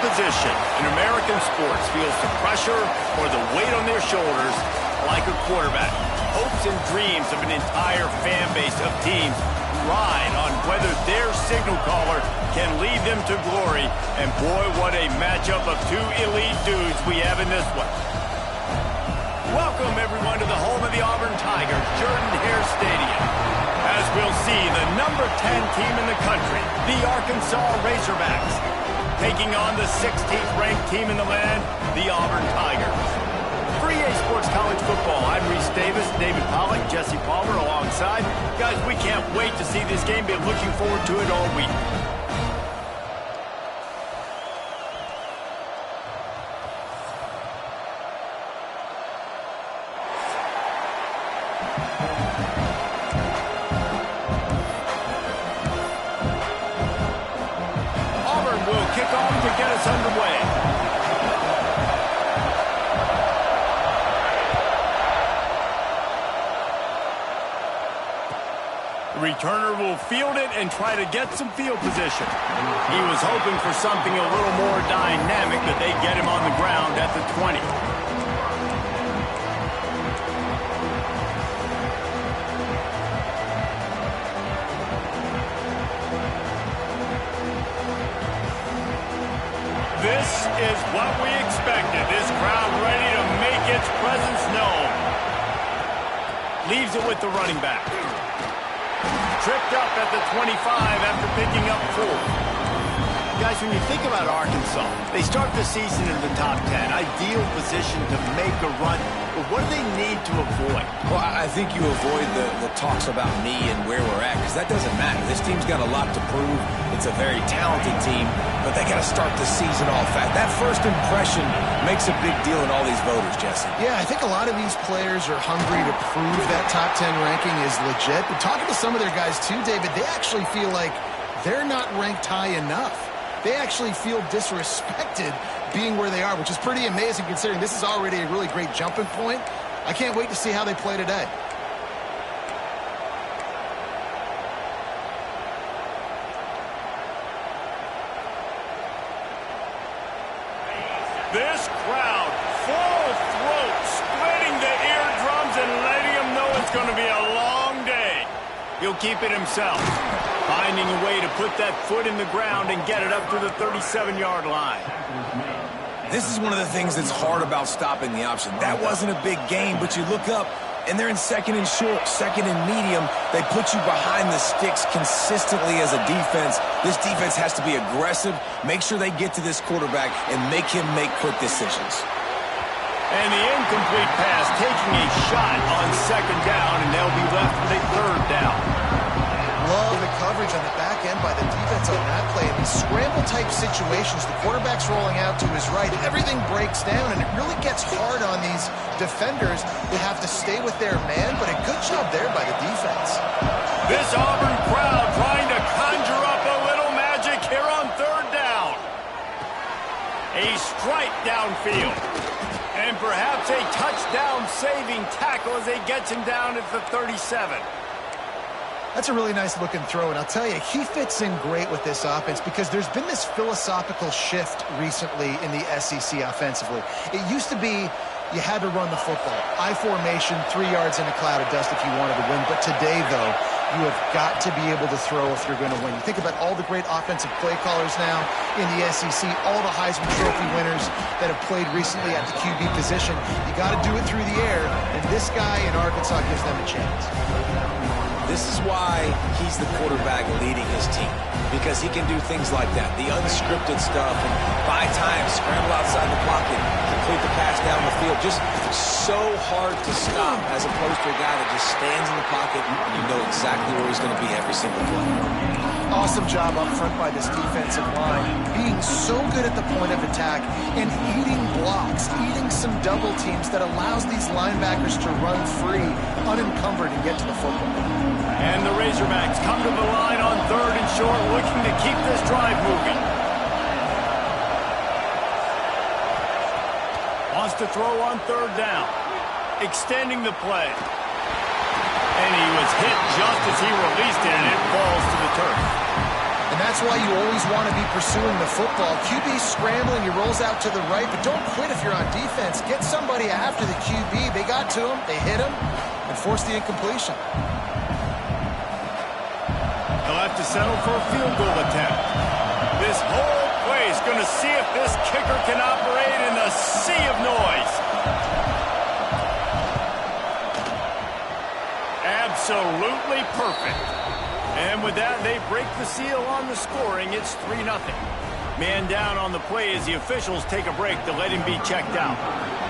position in American sports feels the pressure or the weight on their shoulders like a quarterback. Hopes and dreams of an entire fan base of teams ride on whether their signal caller can lead them to glory. And boy, what a matchup of two elite dudes we have in this one. Welcome, everyone, to the home of the Auburn Tigers, Jordan-Hare Stadium. As we'll see, the number 10 team in the country, the Arkansas Razorbacks, taking on the 16th ranked team in the land, the Auburn Tigers. For EA Sports College Football, I'm Reese Davis, David Pollack, Jesse Palmer alongside. Guys, we can't wait to see this game. Been looking forward to it all week. Auburn will kick off to get us underway. The returner will field it and try to get some field position. He was hoping for something a little more dynamic, but they get him on the ground at the 20. This is what we expected. This crowd ready to make its presence known. Leaves it with the running back. Tripped up at the 25 after picking up 4. Guys, when you think about Arkansas, they start the season in the top 10. Ideal position to make a run. But what do they need to avoid? Well, I think you avoid the talks about me and where we're at, because that doesn't matter. This team's got a lot to prove. It's a very talented team, but they got to start the season off fast. That first impression makes a big deal in all these voters, Jesse. Yeah, I think a lot of these players are hungry to prove that top 10 ranking is legit. But talking to some of their guys too, David, they actually feel like they're not ranked high enough. They actually feel disrespected being where they are, which is pretty amazing considering this is already a really great jumping point. I can't wait to see how they play today. This crowd, full throat, splitting the eardrums and letting them know it's going to be a long day. He'll keep it himself, finding a way to put that foot in the ground and get it up to the 37-yard line. This is one of the things that's hard about stopping the option. That wasn't a big gain, but you look up, and they're in second and short, second and medium. They put you behind the sticks consistently as a defense. This defense has to be aggressive, make sure they get to this quarterback, and make him make quick decisions. And the incomplete pass taking a shot on second down, and they'll be left with a third down. Love the coverage on the back end by the defense on that play. In these scramble-type situations, the quarterback's rolling out to his right. Everything breaks down, and it really gets hard on these defenders that have to stay with their man, but a good job there by the defense. This Auburn crowd trying to conjure up a little magic here on third down. A strike downfield. And perhaps a touchdown-saving tackle as they gets him down at the 37. That's a really nice looking throw, and I'll tell you, he fits in great with this offense because there's been this philosophical shift recently in the SEC offensively. It used to be you had to run the football. I formation, 3 yards in a cloud of dust if you wanted to win. But today, though, you have got to be able to throw if you're going to win. You think about all the great offensive play callers now in the SEC, all the Heisman Trophy winners that have played recently at the QB position. You got to do it through the air, and this guy in Arkansas gives them a chance. This is why he's the quarterback leading his team, because he can do things like that, the unscripted stuff, and buy time, scramble outside the pocket, complete the pass down the field. Just so hard to stop as opposed to a guy that just stands in the pocket and you know exactly where he's going to be every single play. Awesome job up front by this defensive line, being so good at the point of attack and eating blocks, eating some double teams that allows these linebackers to run free, unencumbered, and get to the football. And the Razorbacks come to the line on third and short, looking to keep this drive moving. Wants to throw on third down, extending the play. And he was hit just as he released it, and it falls to the turf. And that's why you always want to be pursuing the football. QB's scrambling, he rolls out to the right, but don't quit if you're on defense. Get somebody after the QB. They got to him, they hit him, and forced the incompletion. They'll have to settle for a field goal attempt. This whole play is going to see if this kicker can operate in the sea of noise. Absolutely perfect. And with that, they break the seal on the scoring. It's 3-0. Man down on the play as the officials take a break to let him be checked out.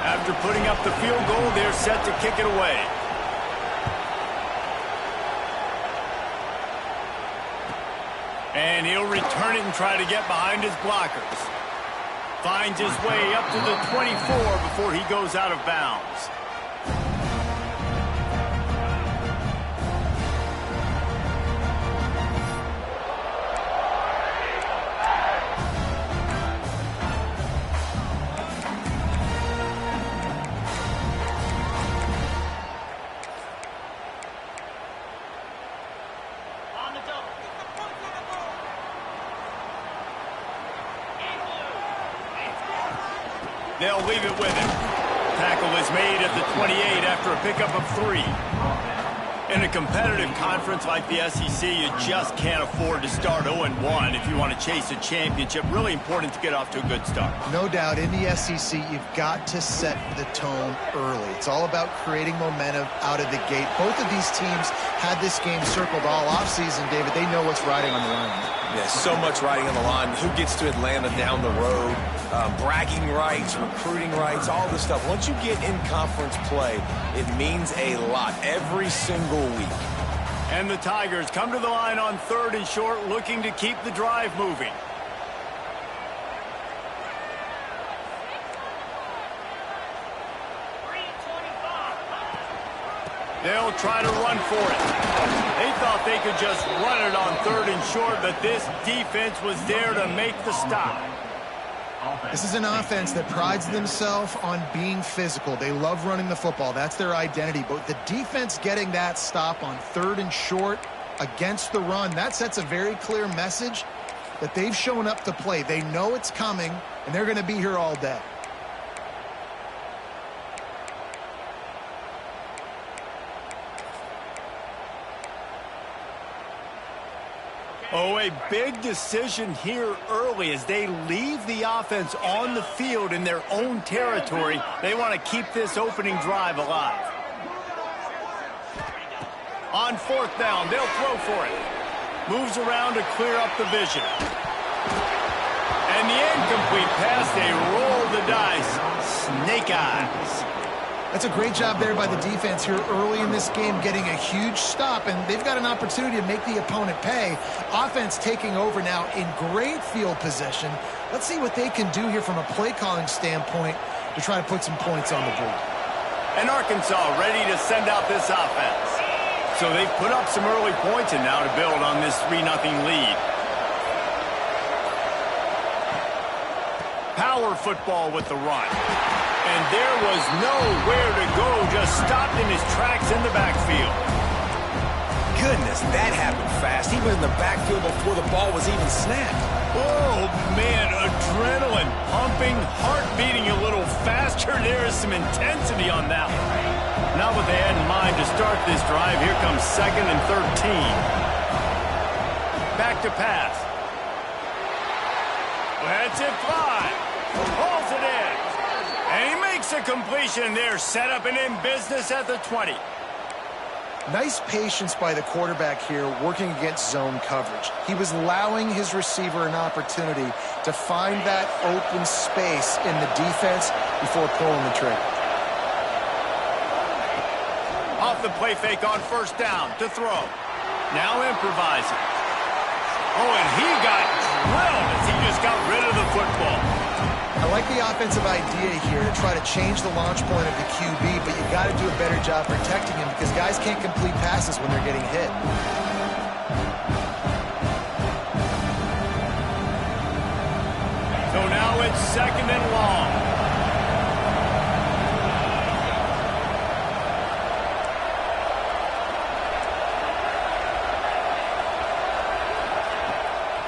After putting up the field goal, they're set to kick it away. And he'll return it and try to get behind his blockers. Finds his way up to the 24 before he goes out of bounds. They'll leave it with him. Tackle is made at the 28 after a pickup of 3. In a competitive conference like the SEC, you just can't afford to start 0-1 if you want to chase a championship. Really important to get off to a good start. No doubt, in the SEC, you've got to set the tone early. It's all about creating momentum out of the gate. Both of these teams had this game circled all offseason, David. They know what's riding on the line. Yeah, so much riding on the line. Who gets to Atlanta down the road? Bragging rights, recruiting rights, all this stuff. Once you get in conference play, it means a lot every single week. And the Tigers come to the line on 3rd and short, looking to keep the drive moving. They'll try to run for it. They thought they could just run it on 3rd and short, but this defense was there to make the stop. This is an offense that prides themselves on being physical. They love running the football. That's their identity. But the defense getting that stop on 3rd and short against the run, that sets a very clear message that they've shown up to play. They know it's coming, and they're going to be here all day. Oh, a big decision here early as they leave the offense on the field in their own territory. They want to keep this opening drive alive. On 4th down, they'll throw for it. Moves around to clear up the vision. And the incomplete pass, they roll the dice. Snake eyes. That's a great job there by the defense here early in this game, getting a huge stop, and they've got an opportunity to make the opponent pay. Offense taking over now in great field position. Let's see what they can do here from a play-calling standpoint to try to put some points on the board. And Arkansas ready to send out this offense. So they've put up some early points and now to build on this 3-0 lead. Power football with the run. And there was nowhere to go, just stopped in his tracks in the backfield. Goodness, that happened fast. He was in the backfield before the ball was even snapped. Oh, man, adrenaline pumping, heart beating a little faster. There is some intensity on that one. Not what they had in mind to start this drive. Here comes 2nd and 13. Back to pass. Lets it fly. Pulls it in. And he makes a completion there, set up and in business at the 20. Nice patience by the quarterback here working against zone coverage. He was allowing his receiver an opportunity to find that open space in the defense before pulling the trigger. Off the play fake on 1st down to throw. Now improvising. Oh, and he got drilled as he just got rid of the football. I like the offensive idea here to try to change the launch point of the QB, but you've got to do a better job protecting him because guys can't complete passes when they're getting hit. So now it's 2nd and long.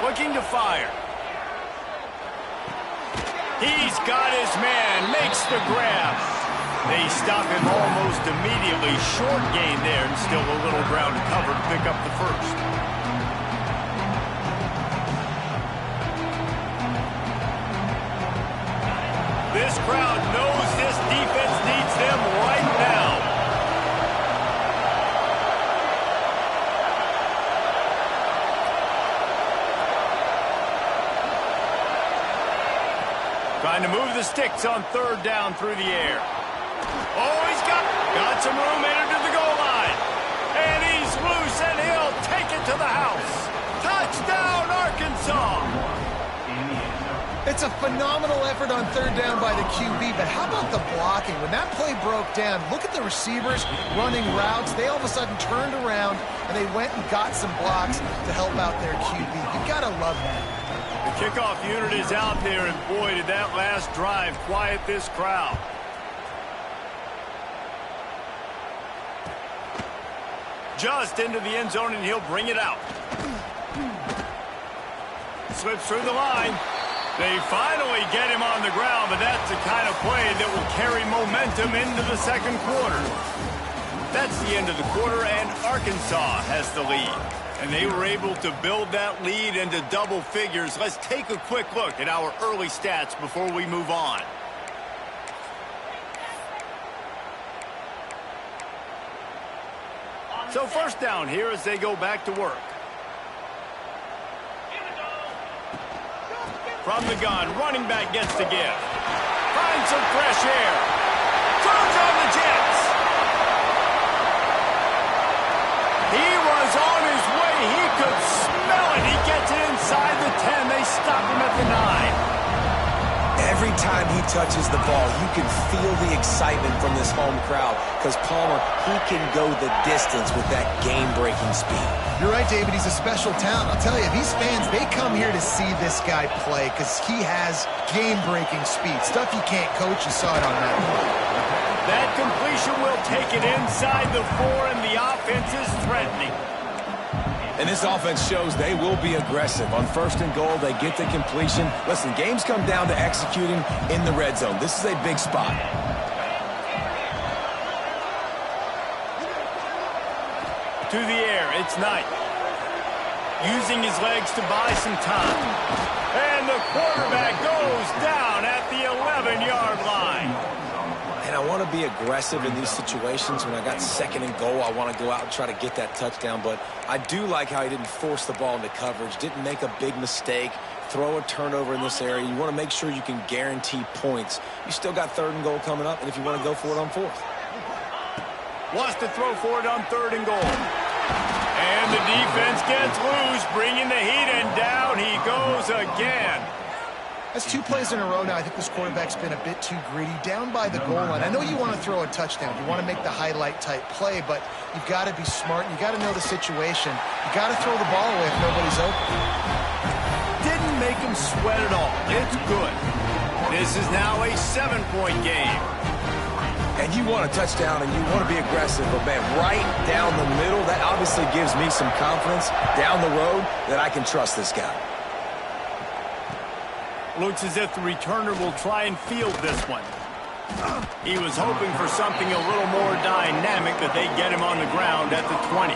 looking to fire. He's got his man, makes the grab. They stop him almost immediately. Short gain there, and still a little ground to cover to pick up the first. This crowd knows this defense needs them right now. Trying to move the sticks on third down through the air. Oh, he's got some room headed to the goal line. And he's loose, and he'll take it to the house. Touchdown, Arkansas! It's a phenomenal effort on third down by the QB, but how about the blocking? When that play broke down, look at the receivers running routes. They all of a sudden turned around, and they went and got some blocks to help out their QB. You got to love that. The kickoff unit is out there, and boy, did that last drive quiet this crowd. Just into the end zone, and he'll bring it out. Slips through the line. They finally get him on the ground, but that's the kind of play that will carry momentum into the second quarter. That's the end of the quarter, and Arkansas has the lead. And they were able to build that lead into double figures. Let's take a quick look at our early stats before we move on. So first down here as they go back to work. From the gun, running back gets to give. Finds some fresh air. Throws on the Jets. He was on his way. He could smell it. He gets it inside the 10. They stop him at the 9. Every time he touches the ball, you can feel the excitement from this home crowd because Palmer, he can go the distance with that game-breaking speed. You're right, David. He's a special talent. I'll tell you, these fans, they come here to see this guy play because he has game-breaking speed. Stuff you can't coach. You saw it on that play. That completion will take it inside the 4, and the offense is threatening. And this offense shows they will be aggressive. On first and goal, they get the completion. Listen, games come down to executing in the red zone. This is a big spot. To the air, it's Knight. Using his legs to buy some time. And the quarterback goes down at the 11-yard line. And I want to be aggressive in these situations. When I got second and goal, I want to go out and try to get that touchdown. But I do like how he didn't force the ball into coverage, didn't make a big mistake, throw a turnover in this area. You want to make sure you can guarantee points. You still got third and goal coming up, and if you want to go for it on fourth. Wants to throw for it on third and goal. And the defense gets loose, bringing the heat, and down he goes again. That's 2 plays in a row now. I think this quarterback's been a bit too greedy. Down by the goal line. I know you want to throw a touchdown. You want to make the highlight-type play, but you've got to be smart. You've got to know the situation. You've got to throw the ball away if nobody's open. Didn't make him sweat at all. It's good. This is now a 7-point game. And you want a touchdown and you want to be aggressive, but man, right down the middle, that obviously gives me some confidence down the road that I can trust this guy. Looks as if the returner will try and field this one. He was hoping for something a little more dynamic, but they get him on the ground at the 20.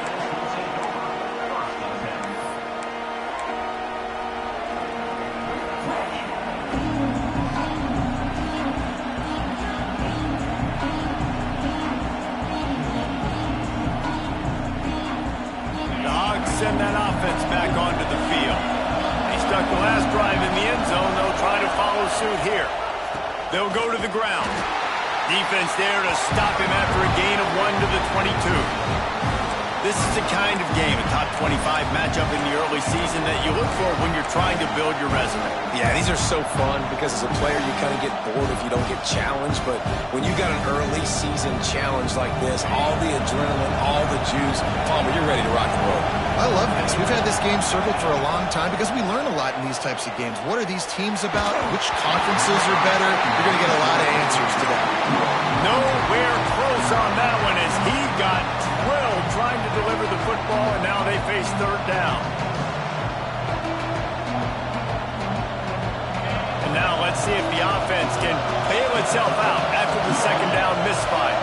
The Hogs send that offense back onto the field. Stuck the last drive in the end zone. They'll try to follow suit here. They'll go to the ground. Defense there to stop him after a gain of 1 to the 22. This is the kind of game, a top 25 matchup in the early season that you look for when you're trying to build your resume. Yeah, these are so fun because as a player you kind of get bored if you don't get challenged, but when you got an early season challenge like this, all the adrenaline, all the juice, Palmer, you're ready to rock and roll. I love this. We've had this game circled for a long time because we learn a lot in these types of games. What are these teams about? Which conferences are better? You're going to get a lot of answers to that. Nowhere close on that one as he got drilled trying to deliver the football, and now they face third down. see if the offense can bail itself out after the second down misfire.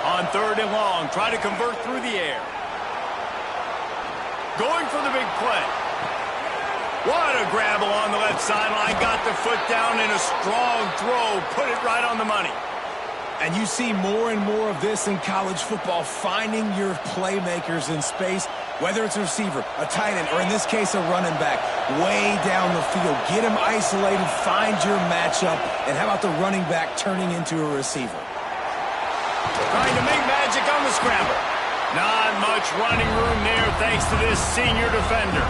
On 3rd and long, try to convert through the air. Going for the big play. What a grab along the left sideline. Got the foot down in a strong throw. Put it right on the money. And you see more and more of this in college football, finding your playmakers in space, whether it's a receiver, a tight end, or in this case, a running back, way down the field. Get them isolated, find your matchup, and how about the running back turning into a receiver? Trying to make magic on the scramble. Not much running room there thanks to this senior defender.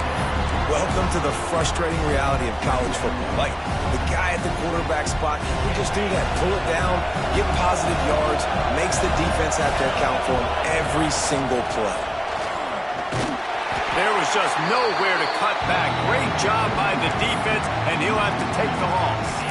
Welcome to the frustrating reality of college football. Like, the guy at the quarterback spot, he can just do that. Pull it down, get positive yards, makes the defense have to account for him every single play. There was just nowhere to cut back. Great job by the defense, and he'll have to take the loss.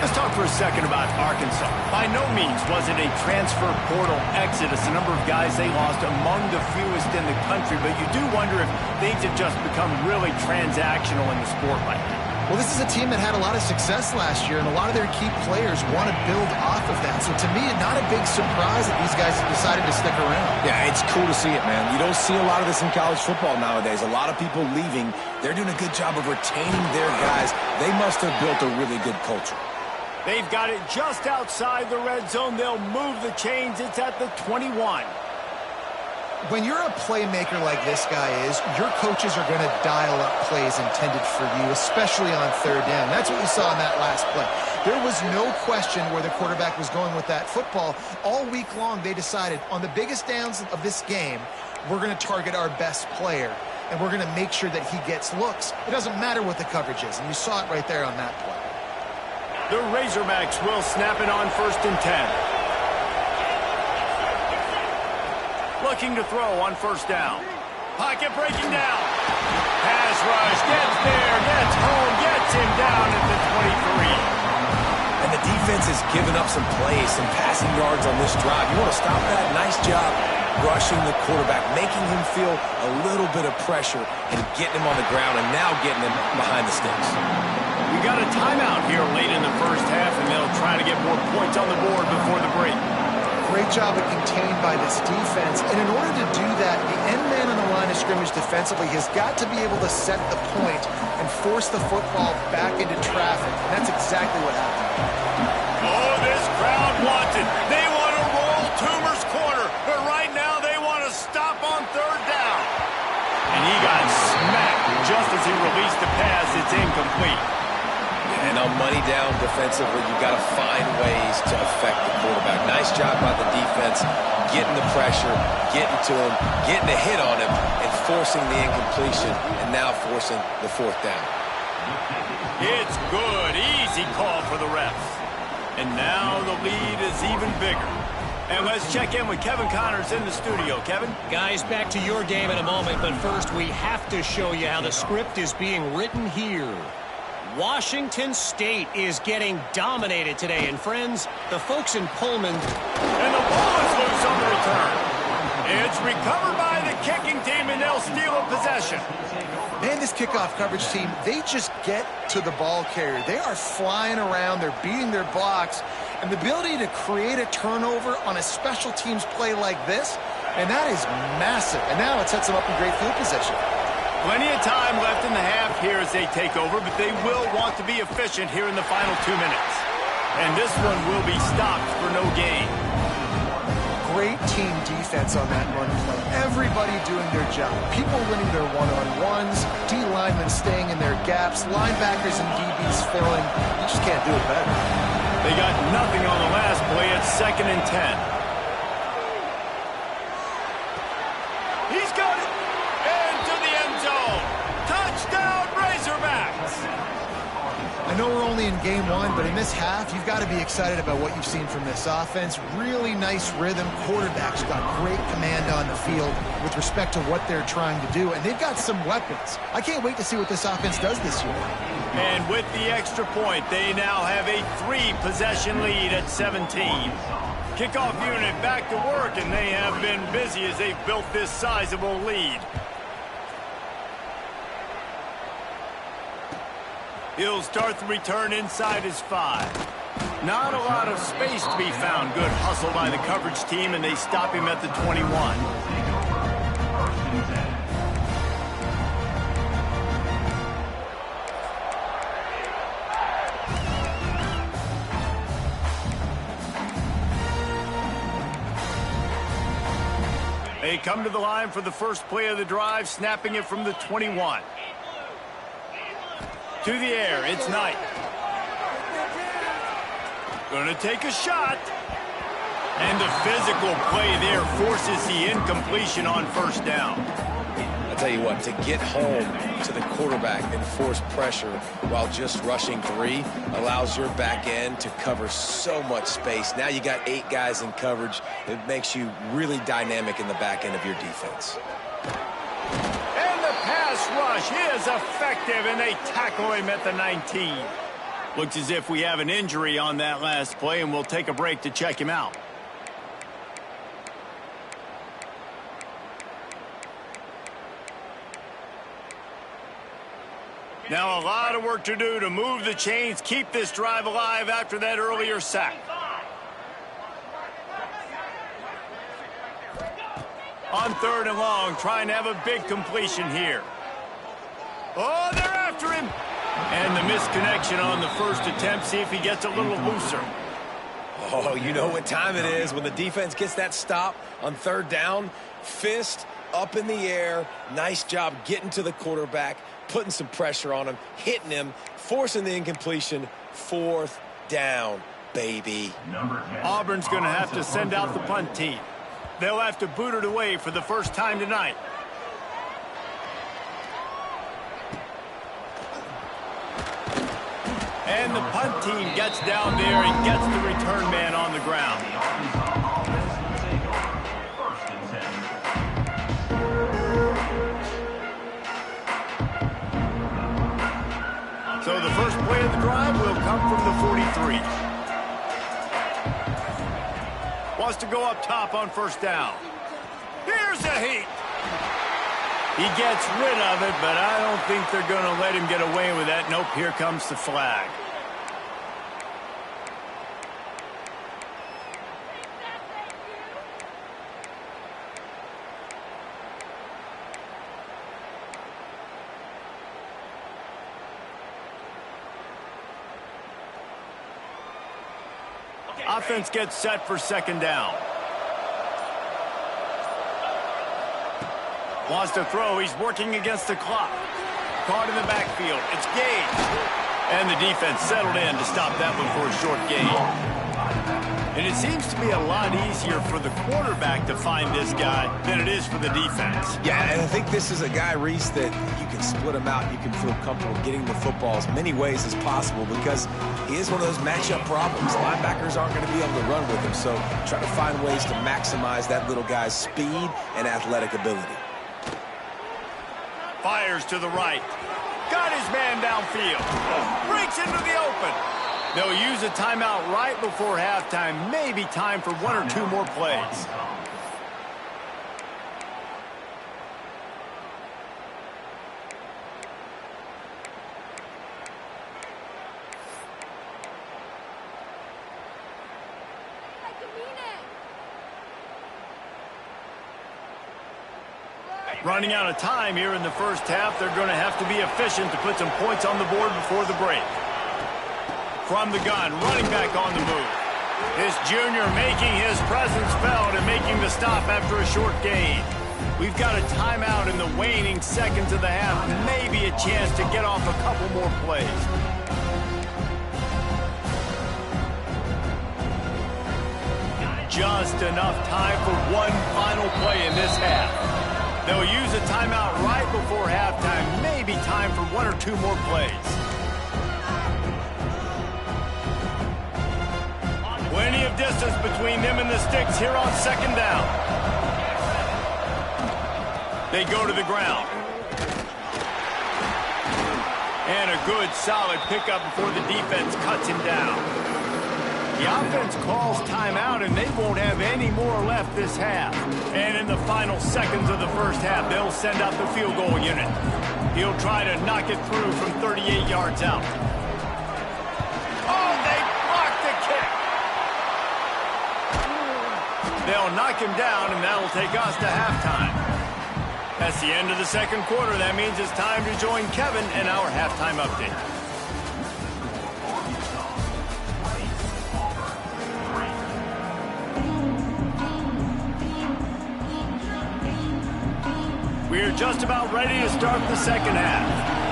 Let's talk for a second about Arkansas. By no means was it a transfer portal exodus. The number of guys they lost among the fewest in the country, but you do wonder if things have just become really transactional in the sport right now. Well, this is a team that had a lot of success last year, and a lot of their key players want to build off of that. So to me, not a big surprise that these guys have decided to stick around. Yeah, it's cool to see it, man. You don't see a lot of this in college football nowadays. A lot of people leaving. They're doing a good job of retaining their guys. They must have built a really good culture. They've got it just outside the red zone. They'll move the chains. It's at the 21. When you're a playmaker like this guy is, your coaches are going to dial up plays intended for you, especially on 3rd down. That's what you saw in that last play. There was no question where the quarterback was going with that football. All week long, they decided on the biggest downs of this game, we're going to target our best player, and we're going to make sure that he gets looks. It doesn't matter what the coverage is, and you saw it right there on that play. The Razorbacks will snap it on 1st and 10. Looking to throw on 1st down. Pocket breaking down. Pass rush, gets there, gets home, gets him down at the 23. And the defense has given up some plays, some passing yards on this drive. You want to stop that? Nice job rushing the quarterback, making him feel a little bit of pressure and getting him on the ground and now getting him behind the sticks. We got a timeout here late in the 1st half, and they'll try to get more points on the board before the break. Great job of contained by this defense. And in order to do that, the end man on the line of scrimmage defensively has got to be able to set the point and force the football back into traffic. And that's exactly what happened. Oh, this crowd wants it. They want to roll Toomer's corner, but right now they want to stop on 3rd down. And he got smacked just as he released the pass. It's incomplete. And on money down defensively, you've got to find ways to affect the quarterback. Nice job by the defense, getting the pressure, getting to him, getting a hit on him, and forcing the incompletion, and now forcing the 4th down. It's good. Easy call for the refs. And now the lead is even bigger. And let's check in with Kevin Connors in the studio. Kevin? Guys, back to your game in a moment, but first we have to show you how the script is being written here. Washington State is getting dominated today, and friends, the folks in Pullman. And the ball is loose on the return. It's recovered by the kicking team, and they'll steal a possession. Man, this kickoff coverage team, they just get to the ball carrier. They are flying around. They're beating their blocks. And the ability to create a turnover on a special teams play like this, and that is massive. And now it sets them up in great field position. Plenty of time left in the half here as they take over, but they will want to be efficient here in the final 2 minutes. And this one will be stopped for no gain. Great team defense on that run play. Everybody doing their job. People winning their one-on-ones, D linemen staying in their gaps, linebackers and DBs filling. You just can't do it better. They got nothing on the last play. It's 2nd and 10. He's got it. Into the end zone. Touchdown, Razorbacks. I know we're only in game 1, but in this half, you've got to be excited about what you've seen from this offense. Really nice rhythm. Quarterback's got great command on the field with respect to what they're trying to do, and they've got some weapons. I can't wait to see what this offense does this year. And with the extra point, they now have a 3-possession lead at 17. Kickoff unit back to work, and they have been busy as they've built this sizable lead. He'll start the return inside his 5. Not a lot of space to be found. Good hustle by the coverage team, and they stop him at the 21. They come to the line for the first play of the drive, snapping it from the 21. To the air, it's Knight. Gonna take a shot. And the physical play there forces the incompletion on first down. I'll tell you what, to get home to the quarterback and force pressure while just rushing 3 allows your back end to cover so much space. Now you got 8 guys in coverage. It makes you really dynamic in the back end of your defense. And the pass rush is effective, and they tackle him at the 19. Looks as if we have an injury on that last play, and we'll take a break to check him out. Now a lot of work to do to move the chains, keep this drive alive after that earlier sack. On 3rd and long, trying to have a big completion here. Oh, they're after him. And the misconnection on the first attempt. See if he gets a little looser. Oh, you know what time it is when the defense gets that stop on 3rd down. Fist up in the air. Nice job getting to the quarterback, putting some pressure on him, hitting him, forcing the incompletion. 4th down, baby. Auburn's going to have to send out the punt team. They'll have to boot it away for the first time tonight. And the punt team gets down there and gets the return man on the ground. So the first play of the drive will come from the 43. Wants to go up top on first down. Here's a heat. He gets rid of it, but I don't think they're going to let him get away with that. Nope, here comes the flag. Offense gets set for 2nd down. Wants to throw. He's working against the clock. Caught in the backfield. It's Gage. And the defense settled in to stop that one for a short gain. And it seems to be a lot easier for the quarterback to find this guy than it is for the defense. Yeah, and I think this is a guy, Reese, that you can split him out. You can feel comfortable getting the football as many ways as possible because he is one of those matchup problems. Linebackers aren't going to be able to run with him, so try to find ways to maximize that little guy's speed and athletic ability. Fires to the right. Got his man downfield. Breaks into the open. They'll use a timeout right before halftime. Maybe time for 1 or 2 more plays. Running out of time here in the first half. They're going to have to be efficient to put some points on the board before the break. From the gun, running back on the move. This junior making his presence felt and making the stop after a short gain. We've got a timeout in the waning seconds of the half. Maybe a chance to get off a couple more plays. Just enough time for one final play in this half. They'll use a timeout right before halftime. Maybe time for 1 or 2 more plays. Plenty of distance between them and the sticks here on 2nd down. They go to the ground. And a good, solid pickup before the defense cuts him down. The offense calls timeout, and they won't have any more left this half. And in the final seconds of the first half, they'll send out the field goal unit. He'll try to knock it through from 38 yards out. they'll knock him down, and that'll take us to halftime. That's the end of the second quarter. That means it's time to join Kevin in our halftime update. We're just about ready to start the second half.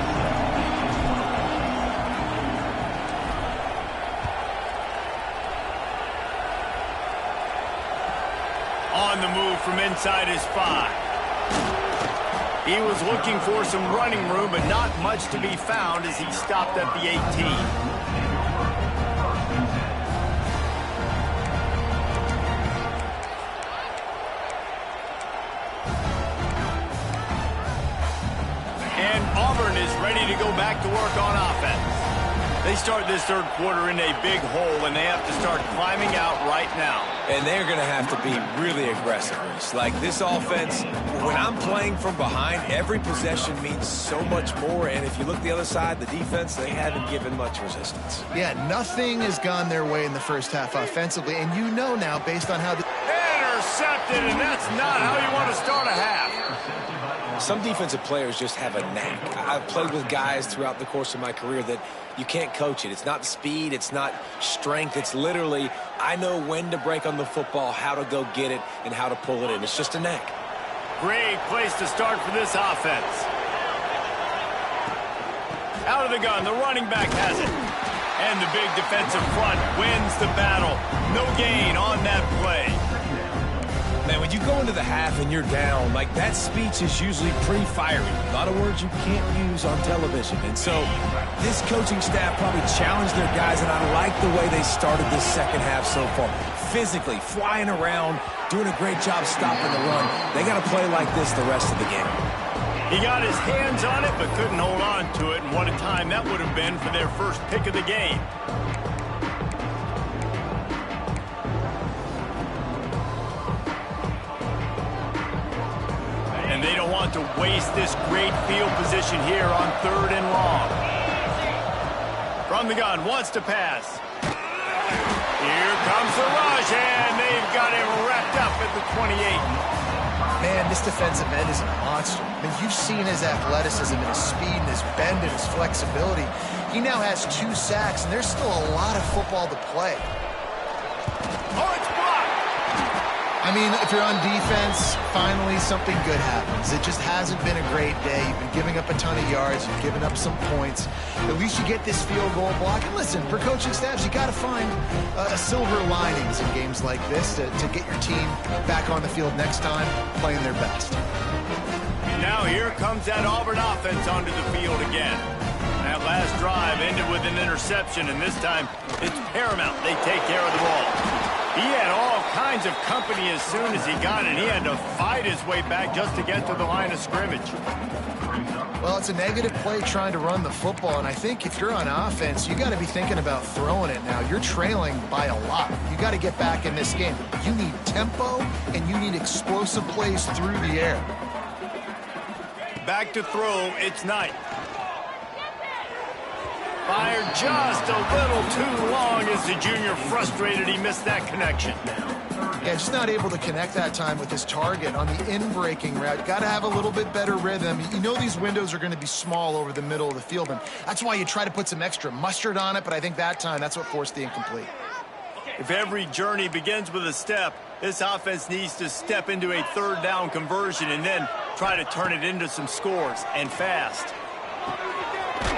On the move from inside his 5. He was looking for some running room, but not much to be found as he stopped at the 18. And Auburn is ready to go back to work on offense. They start this third quarter in a big hole, and they have to start climbing out right now. And they're going to have to be really aggressive. Like this offense, when I'm playing from behind, every possession means so much more. And if you look the other side, the defense, they haven't given much resistance. Yeah, nothing has gone their way in the first half offensively. And you know now, based on how the... Intercepted, and that's not how you want to start a half. Some defensive players just have a knack. I've played with guys throughout the course of my career that you can't coach it. It's not speed. It's not strength. It's literally, I know when to break on the football, how to go get it, and how to pull it in. It's just a knack. Great place to start for this offense. Out of the gun, the running back has it. And the big defensive front wins the battle. No gain on that play. Man, when you go into the half and you're down, like that speech is usually pretty fiery. A lot of words you can't use on television. And so this coaching staff probably challenged their guys, and I like the way they started this second half so far. Physically, flying around, doing a great job stopping the run. They got to play like this the rest of the game. He got his hands on it but couldn't hold on to it, and what a time that would have been for their first pick of the game. And they don't want to waste this great field position here on 3rd and long. From the gun, wants to pass. Here comes the rush, and they've got him wrapped up at the 28. Man, this defensive end is a monster. I mean, you've seen his athleticism and his speed and his bend and his flexibility. He now has 2 sacks, and there's still a lot of football to play. Oh, it's blocked! I mean, if you're on defense, finally something good happens. It just hasn't been a great day. You've been giving up a ton of yards. You've given up some points. At least you get this field goal block. And listen, for coaching staffs, you got to find silver linings in games like this to get your team back on the field next time playing their best. Now here comes that Auburn offense onto the field again. That last drive ended with an interception, and this time it's paramount they take care of the ball. He had all kinds of company as soon as he got it. He had to fight his way back just to get to the line of scrimmage. Well, it's a negative play trying to run the football, and I think if you're on offense, you got to be thinking about throwing it now. You're trailing by a lot. You got to get back in this game. You need tempo, and you need explosive plays through the air. Back to throw, it's Knight. Fired just a little too long as the junior frustrated he missed that connection. Yeah, just not able to connect that time with his target on the in-breaking route. Got to have a little bit better rhythm. You know these windows are going to be small over the middle of the field, and that's why you try to put some extra mustard on it, but I think that time that's what forced the incomplete. If every journey begins with a step, this offense needs to step into a 3rd down conversion and then try to turn it into some scores, and fast.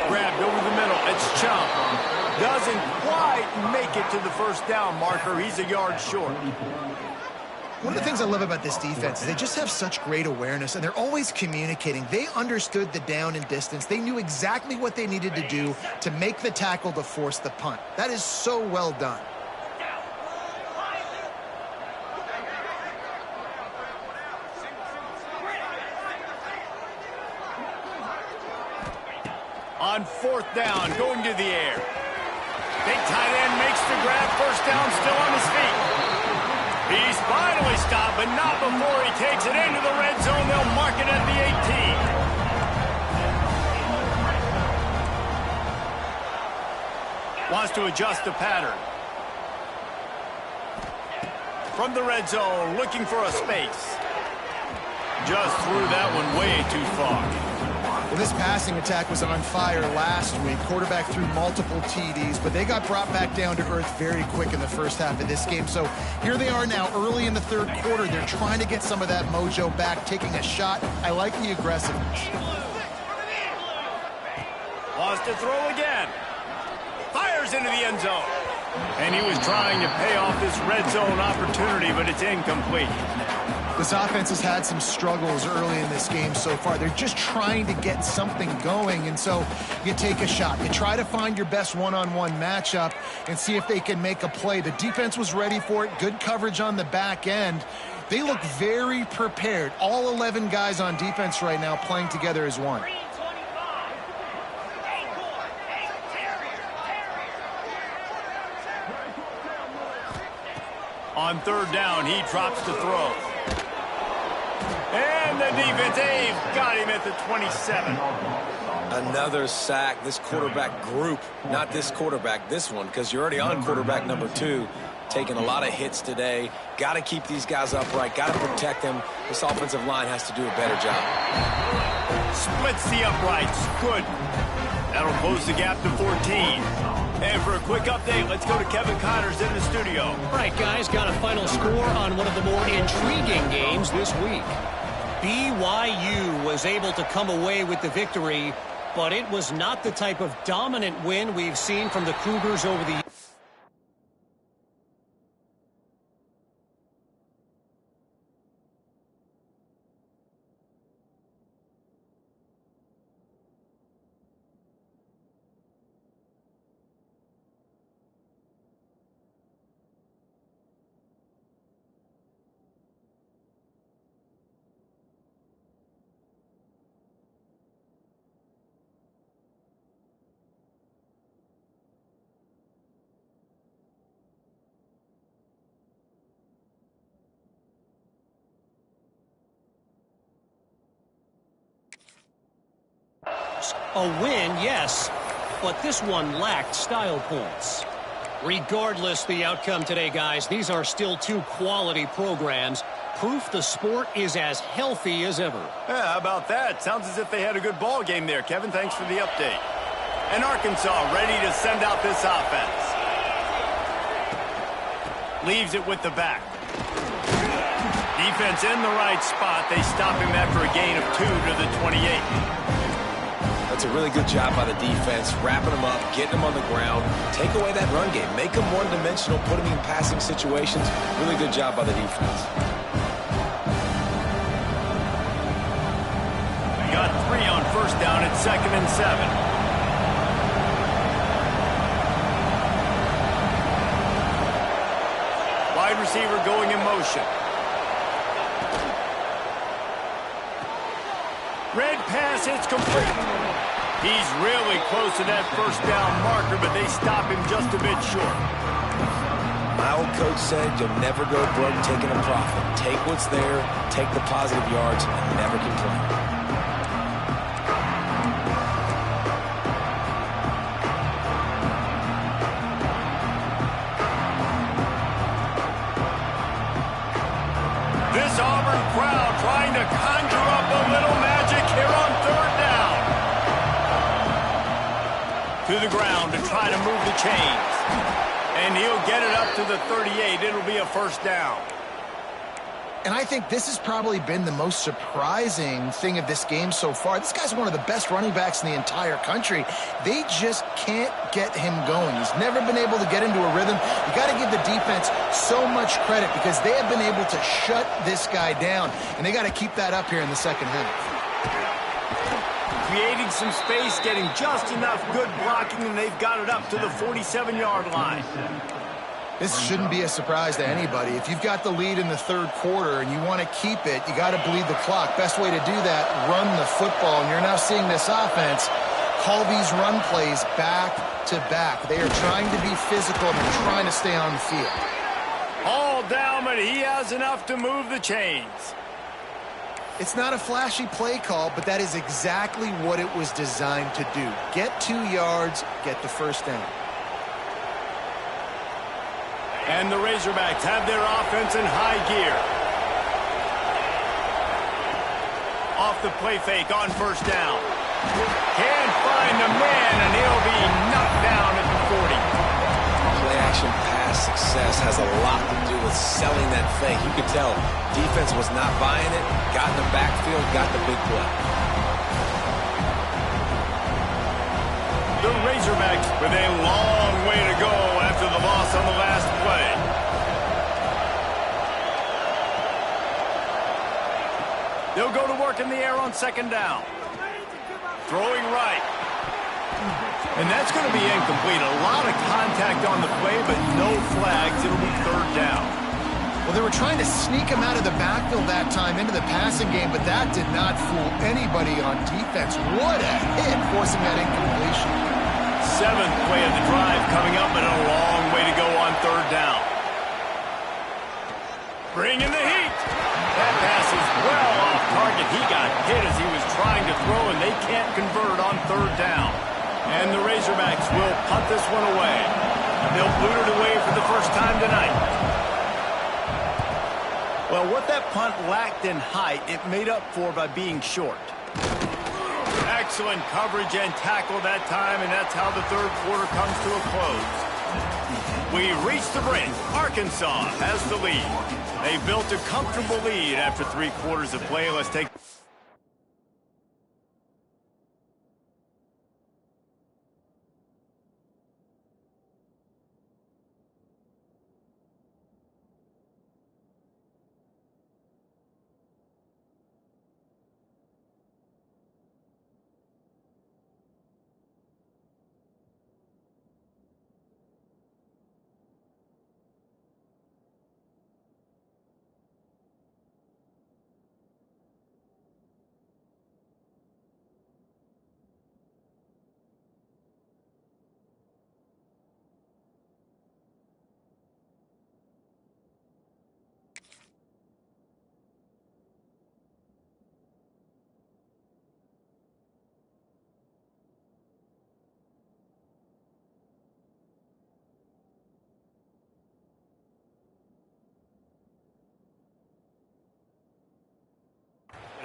Grabbed over the middle. It's Chump. Doesn't quite make it to the 1st down marker. He's a yard short. One of the things I love about this defense is they just have such great awareness, and they're always communicating. They understood the down and distance. They knew exactly what they needed to do to make the tackle to force the punt. That is so well done. On 4th down, going to the air. Big tight end makes the grab. 1st down, still on his feet. He's finally stopped, but not before he takes it into the red zone. They'll mark it at the 18. Wants to adjust the pattern. From the red zone, looking for a space. Just threw that one way too far. Well, this passing attack was on fire last week. Quarterback threw multiple TDs, but they got brought back down to earth very quick in the first half of this game. So here they are now early in the third quarter. They're trying to get some of that mojo back, taking a shot. I like the aggressiveness. Wants to throw again. Fires into the end zone. And he was trying to pay off this red zone opportunity, but it's incomplete. This offense has had some struggles early in this game so far. They're just trying to get something going, and so you take a shot. You try to find your best one-on-one matchup and see if they can make a play. The defense was ready for it. Good coverage on the back end. They look very prepared. All 11 guys on defense right now playing together as one. On third down, he drops to throw. And the defense, they've got him at the 27. Another sack. This quarterback group, not this quarterback, this one, because you're already on quarterback number 2, taking a lot of hits today. Got to keep these guys upright, got to protect them. This offensive line has to do a better job. Splits the uprights. Good. That'll close the gap to 14. And for a quick update, let's go to Kevin Connors in the studio. All right, guys, got a final score on one of the more intriguing games this week. BYU was able to come away with the victory, but it was not the type of dominant win we've seen from the Cougars over the years. A win, yes, but this one lacked style points. Regardless the outcome today, guys, these are still two quality programs. Proof the sport is as healthy as ever. Yeah, how about that? Sounds as if they had a good ball game there. Kevin, thanks for the update. And Arkansas ready to send out this offense. Leaves it with the back. Defense in the right spot. They stop him after a gain of 2 to the 28. That's a really good job by the defense, wrapping them up, getting them on the ground. Take away that run game. Make them one-dimensional, put them in passing situations. Really good job by the defense. We got 3 on first down at 2nd and 7. Wide receiver going in motion. Red pass, it's complete. He's really close to that first down marker, but they stop him just a bit short. My old coach said you'll never go broke taking a profit. Take what's there, take the positive yards, and never complain. This Auburn crowd trying to conjure up a little magic here on third down. To the ground to try to move the chains. And he'll get it up to the 38. It'll be a first down. And I think this has probably been the most surprising thing of this game so far. This guy's one of the best running backs in the entire country. They just can't get him going. He's never been able to get into a rhythm. You got to give the defense so much credit because they have been able to shut this guy down. And they got to keep that up here in the second half. Creating some space, getting just enough good blocking, and they've got it up to the 47-yard line. This shouldn't be a surprise to anybody. If you've got the lead in the third quarter and you want to keep it, you got to bleed the clock. Best way to do that, run the football. And you're now seeing this offense call these run plays back to back. They are trying to be physical and they're trying to stay on the field. All down, but he has enough to move the chains. It's not a flashy play call, but that is exactly what it was designed to do. Get 2 yards, get the first down. And the Razorbacks have their offense in high gear. Off the play fake on first down. Can't find the man, and he'll be knocked down at the 40. Play-action pass success has a lot to do with selling that fake. You could tell defense was not buying it, got in the backfield, got the big play. The Razorbacks with a long way to go after the loss on the last play. They'll go to work in the air on second down. Throwing right. And that's going to be incomplete. A lot of contact on the play, but no flags. It'll be third down. Well, they were trying to sneak him out of the backfield that time into the passing game, but that did not fool anybody on defense. What a hit, forcing that incompletion. Seventh play of the drive coming up, but a long way to go on third down. Bringing the heat. That pass is well off target. He got hit as he was trying to throw, and they can't convert on third down. And the Razorbacks will punt this one away. They'll boot it away for the first time tonight. Well, what that punt lacked in height, it made up for by being short. Excellent coverage and tackle that time, and that's how the third quarter comes to a close. We reach the break. Arkansas has the lead. They built a comfortable lead after 3 quarters of play. Let's take...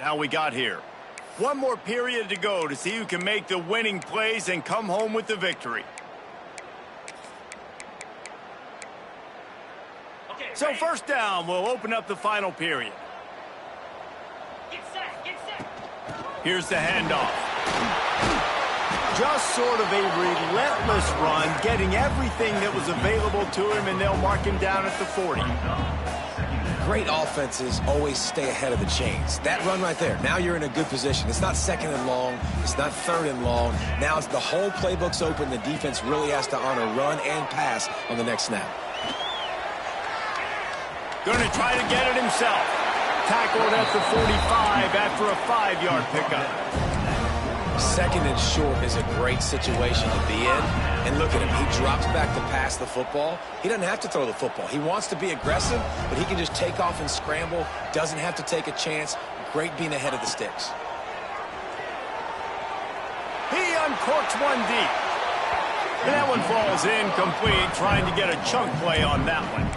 How we got here. One more period to go to see who can make the winning plays and come home with the victory. So first down, we'll open up the final period. Get set. Here's the handoff. Just sort of a relentless run, getting everything that was available to him, and they'll mark him down at the 40. Great offenses always stay ahead of the chains. That run right there, now you're in a good position. It's not second and long. It's not third and long. Now it's the whole playbook's open. The defense really has to honor run and pass on the next snap. Going to try to get it himself. Tackled at the 45 after a 5-yard pickup. Second and short is a great situation to be in. And look at him. He drops back to pass the football. He doesn't have to throw the football. He wants to be aggressive, but he can just take off and scramble. Doesn't have to take a chance. Great being ahead of the sticks. He uncorks one deep. And that one falls incomplete, trying to get a chunk play on that one.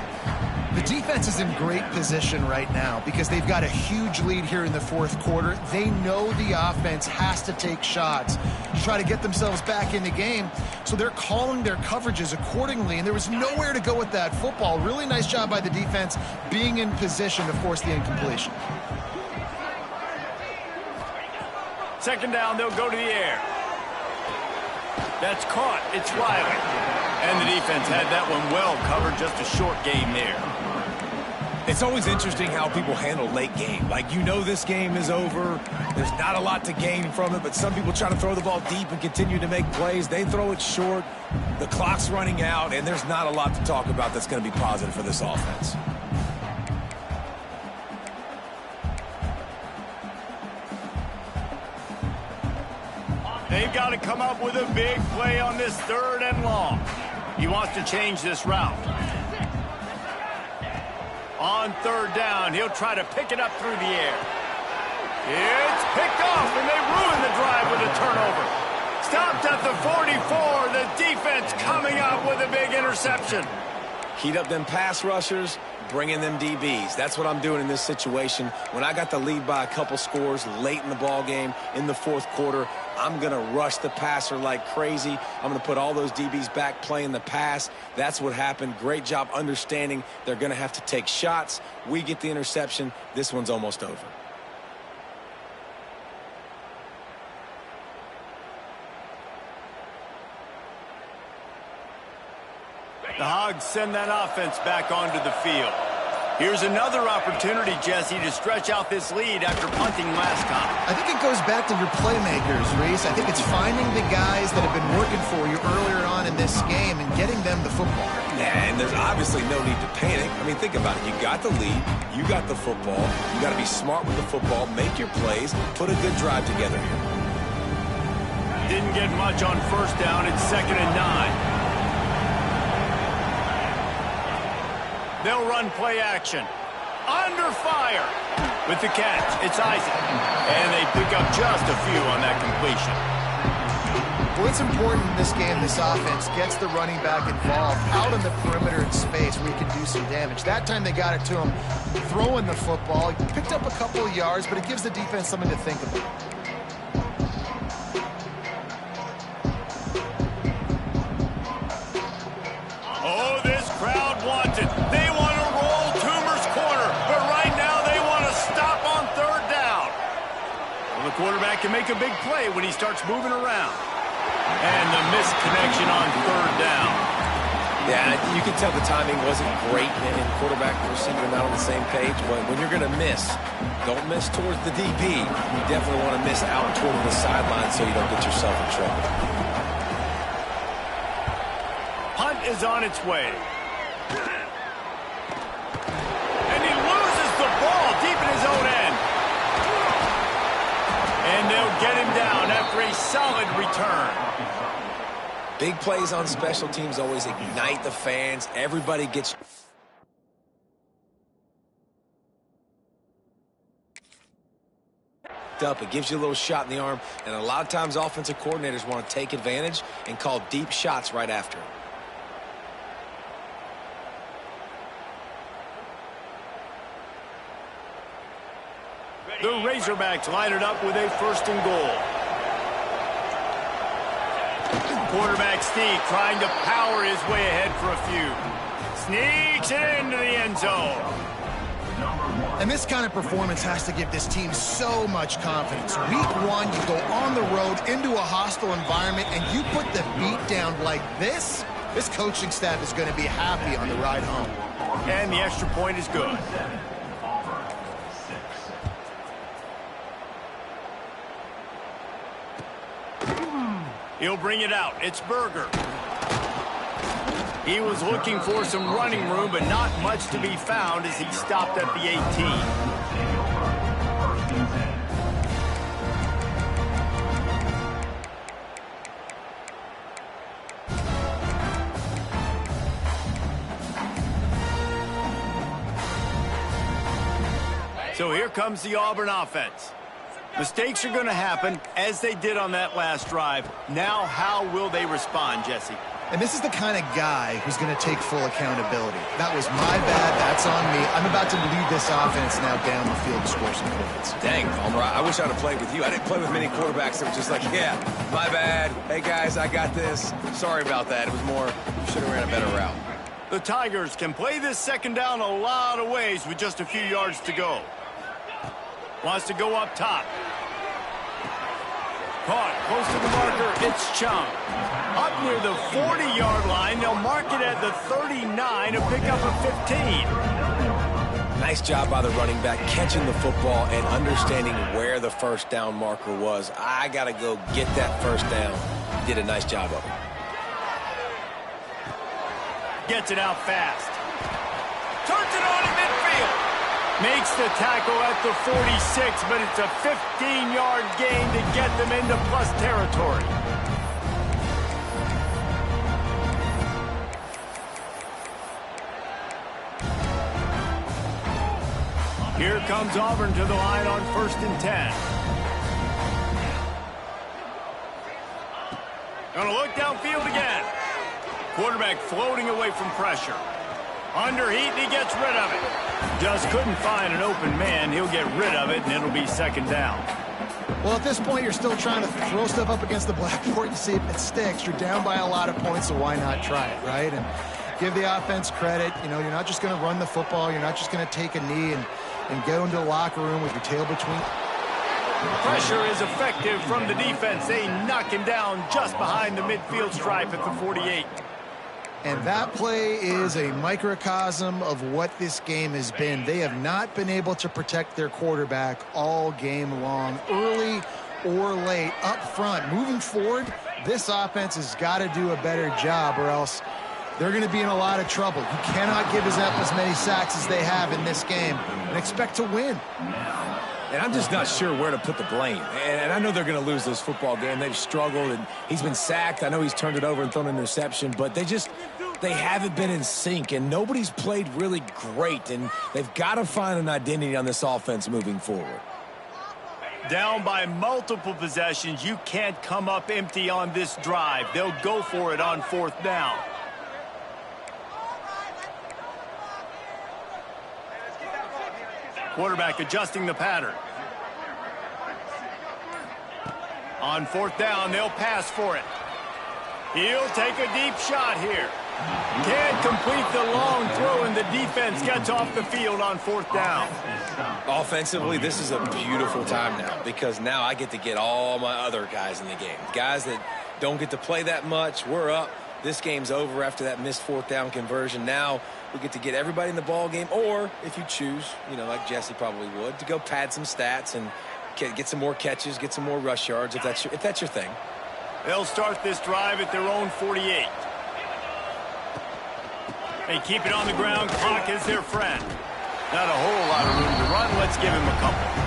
The defense is in great position right now because they've got a huge lead here in the fourth quarter. They know the offense has to take shots to try to get themselves back in the game, so they're calling their coverages accordingly, and there was nowhere to go with that football. Really nice job by the defense being in position to force the incompletion. Second down, they'll go to the air. That's caught. It's Riley. And the defense had that one well covered, just a short gain there. It's always interesting how people handle late game. Like, you know this game is over. There's not a lot to gain from it, but some people try to throw the ball deep and continue to make plays. They throw it short. The clock's running out, and there's not a lot to talk about that's going to be positive for this offense. They've got to come up with a big play on this third and long. He wants to change this route. On third down, he'll try to pick it up through the air. It's picked off, and they ruin the drive with a turnover. Stopped at the 44. The defense coming up with a big interception. Heat up them pass rushers, bring in them DBs. That's what I'm doing in this situation. When I got the lead by a couple scores late in the ball game in the fourth quarter, I'm going to rush the passer like crazy. I'm going to put all those DBs back playing the pass. That's what happened. Great job understanding they're going to have to take shots. We get the interception. This one's almost over. The Hogs send that offense back onto the field. Here's another opportunity, Jesse, to stretch out this lead after punting last time. I think it goes back to your playmakers, Reese. I think it's finding the guys that have been working for you earlier on in this game and getting them the football. Yeah, and there's obviously no need to panic. I mean, think about it. You got the lead. You got the football. You got to be smart with the football, make your plays, put a good drive together here. Didn't get much on first down. It's 2nd and 9. They'll run play action. Under fire. With the catch, it's Isaac. And they pick up just a few on that completion. Well, it's important in this game, this offense gets the running back involved out on the perimeter in space where he can do some damage. That time they got it to him throwing the football. He picked up a couple of yards, but it gives the defense something to think about. Quarterback can make a big play when he starts moving around. And the missed connection on 3rd down. Yeah, you can tell the timing wasn't great, and quarterback and receiver not on the same page. But when you're going to miss, don't miss towards the DB. You definitely want to miss out toward the sideline so you don't get yourself in trouble. Punt is on its way. And he loses the ball deep in his own end. And they'll get him down after a solid return. Big plays on special teams always ignite the fans. Everybody gets up. It gives you a little shot in the arm. And a lot of times offensive coordinators want to take advantage and call deep shots right after it. The Razorbacks line it up with a 1st and goal. Quarterback Steve trying to power his way ahead for a few. Sneaks it into the end zone. And this kind of performance has to give this team so much confidence. Week 1, you go on the road into a hostile environment and you put the beat down like this. This coaching staff is going to be happy on the ride home. And the extra point is good. He'll bring it out. It's Berger. He was looking for some running room, but not much to be found as he stopped at the 18. So here comes the Auburn offense. Mistakes are going to happen, as they did on that last drive. Now, how will they respond, Jesse? And this is the kind of guy who's going to take full accountability. That was my bad. That's on me. I'm about to lead this offense now down the field to score some points. Dang, Palmer, I wish I'd have played with you. I didn't play with many quarterbacks that were just like, yeah, my bad. Hey, guys, I got this. Sorry about that. It was more, should have ran a better route. The Tigers can play this 2nd down a lot of ways with just a few yards to go. Wants to go up top. Caught close to the marker. It's Chung. Up near the 40-yard line. They'll mark it at the 39 to pick up a 15. Nice job by the running back catching the football and understanding where the 1st down marker was. I got to go get that 1st down. Did a nice job of it. Gets it out fast. Turns it on in midfield. Makes the tackle at the 46, but it's a 15-yard gain to get them into plus territory. Here comes Auburn to the line on 1st and 10. Gonna look downfield again. Quarterback floating away from pressure. Under heat, and he gets rid of it. Just couldn't find an open man. He'll get rid of it, and it'll be second down. Well, at this point, you're still trying to throw stuff up against the blackboard and see if it sticks. You're down by a lot of points, so why not try it, right? And give the offense credit. You know, you're not just going to run the football. You're not just going to take a knee and go into the locker room with your tail between. Pressure is effective from the defense. They knock him down just behind the midfield stripe at the 48. And that play is a microcosm of what this game has been. They have not been able to protect their quarterback all game long, early or late, up front. Moving forward, this offense has got to do a better job, or else they're going to be in a lot of trouble. You cannot give up as many sacks as they have in this game and expect to win. And I'm just not sure where to put the blame. And I know they're going to lose this football game. They've struggled, and he's been sacked. I know he's turned it over and thrown an interception, but they haven't been in sync, and nobody's played really great, and they've got to find an identity on this offense moving forward. Down by multiple possessions, you can't come up empty on this drive. They'll go for it on fourth down. Quarterback adjusting the pattern. On fourth down, they'll pass for it. He'll take a deep shot here. Can't complete the long throw, and the defense gets off the field on fourth down. Offensively, this is a beautiful time now, because now I get to get all my other guys in the game. Guys that don't get to play that much, we're up. This game's over after that missed fourth down conversion. Now we get to get everybody in the ball game, or if you choose, you know, like Jesse probably would, to go pad some stats and get some more catches, get some more rush yards, if that's your thing. They'll start this drive at their own 48. They keep it on the ground. Clock is their friend. Not a whole lot of room to run. Let's give him a couple.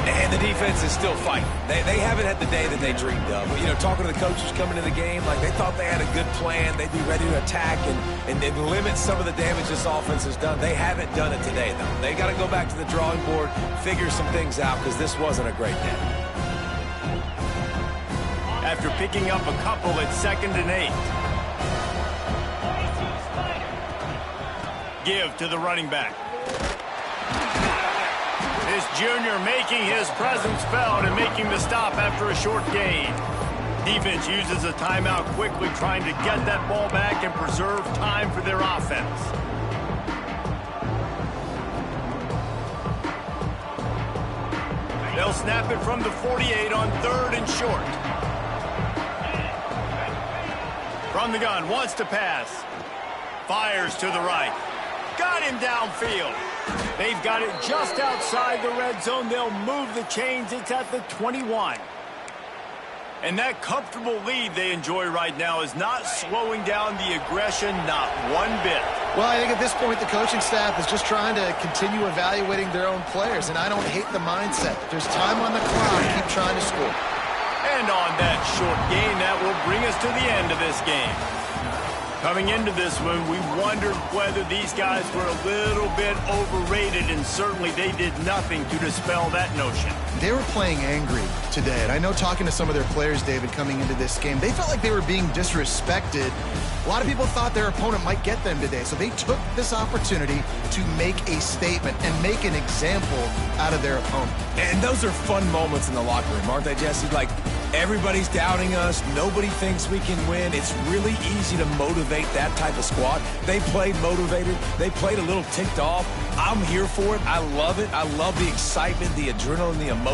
And the defense is still fighting. They haven't had the day that they dreamed of. But, you know, talking to the coaches coming into the game, like they thought they had a good plan. They'd be ready to attack and limit some of the damage this offense has done. They haven't done it today, though. They got to go back to the drawing board, figure some things out, because this wasn't a great day. After picking up a couple at 2nd and 8. Give to the running back. This junior making his presence felt and making the stop after a short gain. Defense uses a timeout quickly, trying to get that ball back and preserve time for their offense. They'll snap it from the 48 on 3rd and short. From the gun, wants to pass. Fires to the right. Got him downfield. They've got it just outside the red zone. They'll move the chains. It's at the 21. And that comfortable lead they enjoy right now is not slowing down the aggression, not one bit. Well, I think at this point the coaching staff is just trying to continue evaluating their own players, and I don't hate the mindset. There's time on the clock. Keep trying to score. And on that short gain, that will bring us to the end of this game. Coming into this one, we wondered whether these guys were a little bit overrated, and certainly they did nothing to dispel that notion. They were playing angry today, and I know talking to some of their players, David, coming into this game, they felt like they were being disrespected. A lot of people thought their opponent might get them today, so they took this opportunity to make a statement and make an example out of their opponent. And those are fun moments in the locker room, aren't they, Jesse? Like, everybody's doubting us. Nobody thinks we can win. It's really easy to motivate that type of squad. They played motivated. They played a little ticked off. I'm here for it. I love it. I love the excitement, the adrenaline, the emotion.